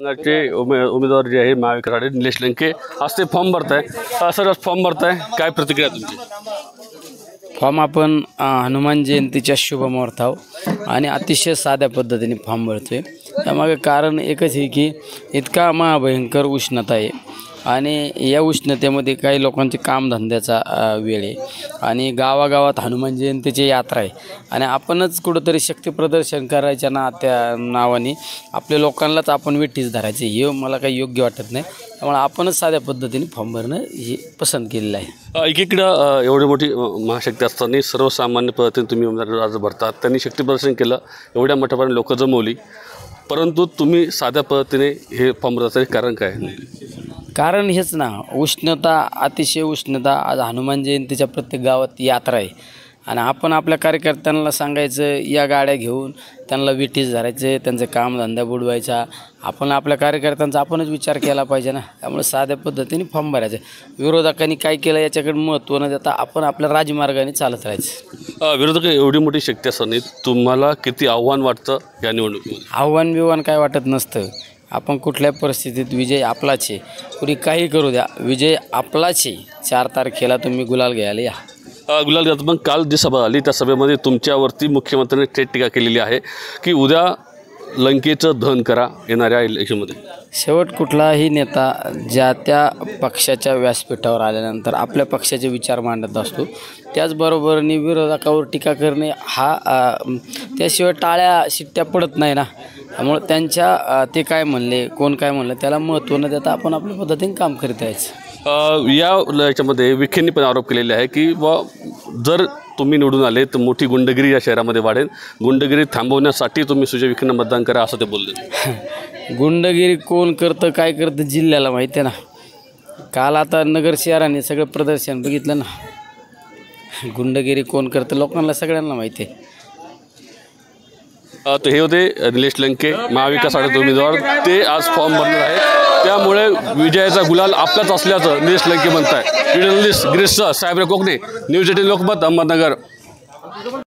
उमेदवार जे आहे महाविकास आघाडी निलेश लंके आज ते फॉर्म भरताय। सर आज फॉर्म भरताय, काय प्रतिक्रिया तुमची? फॉर्म आपण हनुमान जयंतीच्या शुभ मुहूर्तावर आणि अतिशय साध्या पद्धतीने फॉर्म भरतोय। त्यामागे कारण एकच आहे की इतका महाभयंकर उष्णता आहे आणि या उष्णतेमध्ये काही लोकांचे कामधंद्याचा वेळ आहे आणि गावागावात हनुमान जयंतीची यात्रा आहे आणि आपणच कुठंतरी शक्ती प्रदर्शन करायच्या त्या नावाने आपल्या लोकांनाच आपण वेठीस धरायचे, हे मला काही योग्य वाटत नाही। त्यामुळे आपणच साध्या पद्धतीने फॉर्म भरणं हे पसंत केलेलं आहे। एकीकडं एवढी मोठी महाशक्ती असताना सर्वसामान्य पद्धतीने तुम्ही उमेदवार अर्ज भरतात, त्यांनी शक्ती प्रदर्शन केलं, एवढ्या मोठ्यापर्यंत लोक जमवली, परंतु तुम्ही साध्या पद्धतीने हे फॉर्म भरण्याचं कारण काय? कारण हेच ना, उष्णता, अतिशय उष्णता। आज हनुमान जयंतीच्या प्रत्येक गावात यात्रा आहे आणि आपण आपल्या कार्यकर्त्यांना सांगायचं या गाड्या घेऊन त्यांना विटीस धरायचं, त्यांचं कामधंदा बुडवायचा। आपण आपल्या कार्यकर्त्यांचा आपणच विचार केला पाहिजे ना। त्यामुळे साध्या पद्धतीने फॉर्म भरायचं, विरोधकांनी काय केलं याच्याकडे महत्त्व न देता आपण आपल्या राजमार्गाने चालत राहायचं। विरोधक एवढी मोठी शक्ती असताना तुम्हाला किती आव्हान वाटतं या निवडणुकीमध्ये? आव्हान काय वाटत नसतं। आपण कुठल्या परिस्थितीत विजय आपलाच आहे, कुणी काही करू द्या, विजय आपलाच आहे। 4 तारखेला तुम्ही गुलाल घ्यायला या। गुलाल घ्या। पण काल जी सभा झाली त्या सभेमध्ये तुमच्यावरती मुख्यमंत्र्यांनी थेट टीका केलेली आहे की उद्या लंकेचं दहन करा येणाऱ्या इलेक्शनमध्ये। शेवट कुठलाही नेता ज्या त्या पक्षाच्या व्यासपीठावर आल्यानंतर आपल्या पक्षाचे विचार मांडत असतो, त्याचबरोबरने विरोधकावर टीका करणे हा त्याशिवाय टाळ्या शिट्ट्या पडत नाही ना। त्यामुळे त्यांच्या ते काय म्हणले, कोण काय म्हणलं त्याला महत्त्व न देता आपण आपल्या पद्धतीने काम करीत राहायचं। याच्यामध्ये विखेंनी पण आरोप केलेले आहे की जर तुम्ही निवडून आले तर मोठी गुंडगिरी या शहरामध्ये वाढेल, गुंडगिरी थांबवण्यासाठी तुम्ही सुजय विखेंना मतदान करा असं ते बोलले। गुंडगिरी कोण करतं काय करतं जिल्ह्याला माहिती आहे ना। काल आता नगर शहराने सगळं प्रदर्शन बघितलं ना, गुंडगिरी कोण करतं लोकांना सगळ्यांना माहिती आहे। तर हे होते निलेश लंके, महाविकास आघाडीचे उमेदवार, ते आज फॉर्म भरणार आहेत। त्यामुळे विजयाचा गुलाल आपलाच असल्याचं निलेश लंके म्हणत आहे। गिरीश साहेब कोकणे, न्यूज 18 लोकमत, अहमदनगर।